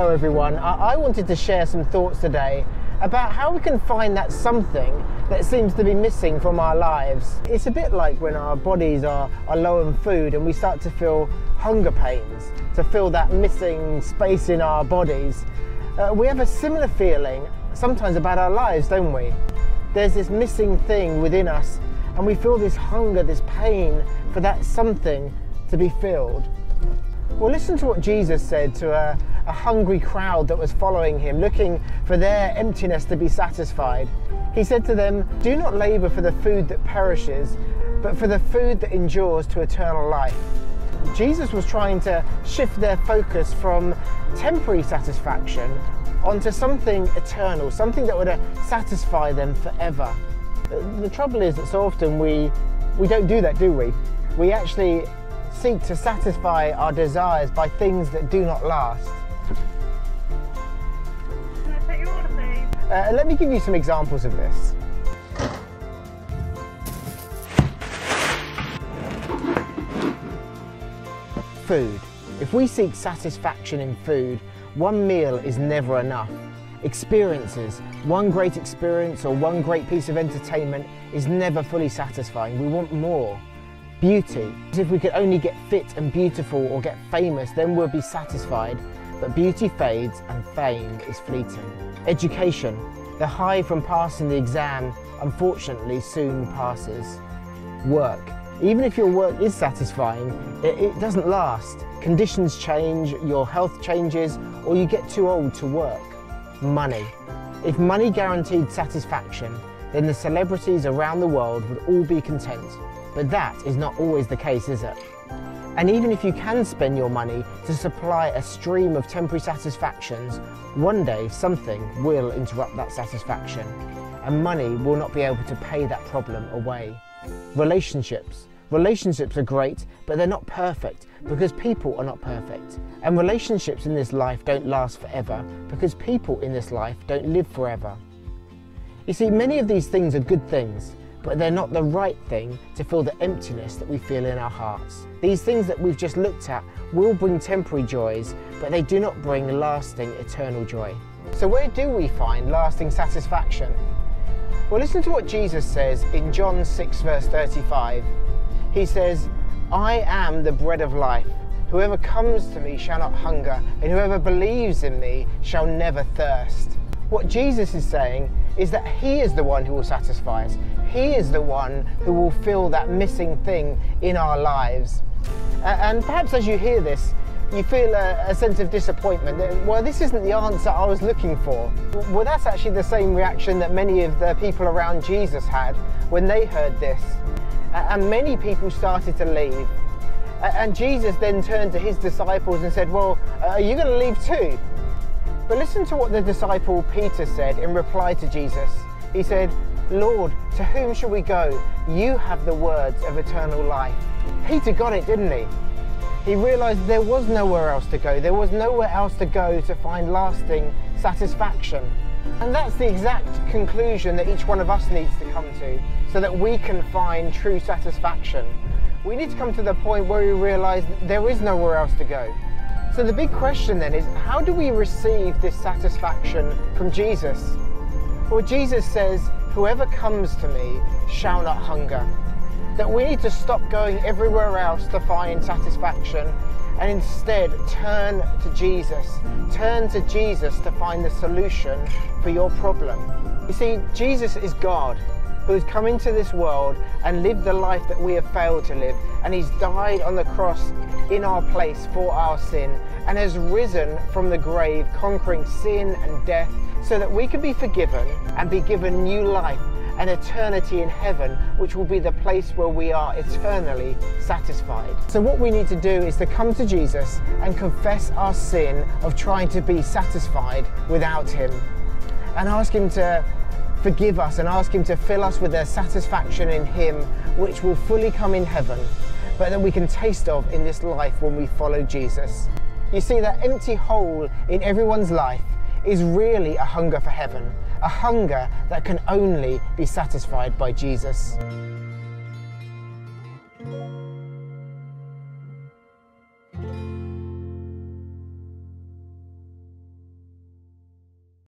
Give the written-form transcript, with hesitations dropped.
Hello everyone, I wanted to share some thoughts today about how we can find that something that seems to be missing from our lives. It's a bit like when our bodies are low on food and we start to feel hunger pains, to feel that missing space in our bodies. We have a similar feeling sometimes about our lives, don't we? There's this missing thing within us and we feel this hunger, this pain for that something to be filled. Well, listen to what Jesus said to a hungry crowd that was following him, looking for their emptiness to be satisfied. He said to them, "Do not labor for the food that perishes, but for the food that endures to eternal life." Jesus was trying to shift their focus from temporary satisfaction onto something eternal, something that would satisfy them forever. The trouble is that so often we don't do that, do we? We actually seek to satisfy our desires by things that do not last. Can I take your order, please? Let me give you some examples of this. Food. If we seek satisfaction in food, one meal is never enough. Experiences. One great experience or one great piece of entertainment is never fully satisfying. We want more. Beauty. If we could only get fit and beautiful or get famous, then we'll be satisfied. But beauty fades and fame is fleeting. Education. The high from passing the exam, unfortunately, soon passes. Work. Even if your work is satisfying, it doesn't last. Conditions change, your health changes, or you get too old to work. Money. If money guaranteed satisfaction, then the celebrities around the world would all be content. But that is not always the case, is it? And even if you can spend your money to supply a stream of temporary satisfactions, one day something will interrupt that satisfaction, and money will not be able to pay that problem away. Relationships. Relationships are great, but they're not perfect because people are not perfect. And relationships in this life don't last forever because people in this life don't live forever. You see, many of these things are good things, but they're not the right thing to fill the emptiness that we feel in our hearts. These things that we've just looked at will bring temporary joys, but they do not bring lasting, eternal joy. So where do we find lasting satisfaction? Well, listen to what Jesus says in John 6 verse 35. He says, "I am the bread of life. Whoever comes to me shall not hunger, and whoever believes in me shall never thirst." What Jesus is saying is that he is the one who will satisfy us. He is the one who will fill that missing thing in our lives. And perhaps as you hear this, you feel a sense of disappointment that, well, this isn't the answer I was looking for. Well, that's actually the same reaction that many of the people around Jesus had when they heard this. And many people started to leave. And Jesus then turned to his disciples and said, "Well, are you going to leave too?" But listen to what the disciple Peter said in reply to Jesus. He said, "Lord, to whom shall we go? You have the words of eternal life." Peter got it, didn't he? He realized there was nowhere else to go. There was nowhere else to go to find lasting satisfaction. And that's the exact conclusion that each one of us needs to come to so that we can find true satisfaction. We need to come to the point where we realize that there is nowhere else to go. So the big question then is, how do we receive this satisfaction from Jesus? Well, Jesus says, "Whoever comes to me shall not hunger." That we need to stop going everywhere else to find satisfaction and instead turn to Jesus. Turn to Jesus to find the solution for your problem. You see, Jesus is God who has come into this world and lived the life that we have failed to live, and he's died on the cross in our place for our sin and has risen from the grave, conquering sin and death so that we can be forgiven and be given new life, an eternity in heaven, which will be the place where we are eternally satisfied. So what we need to do is to come to Jesus and confess our sin of trying to be satisfied without him, and ask him to forgive us and ask him to fill us with a satisfaction in him which will fully come in heaven, but that we can taste of in this life when we follow Jesus. You see, that empty hole in everyone's life is really a hunger for heaven, a hunger that can only be satisfied by Jesus.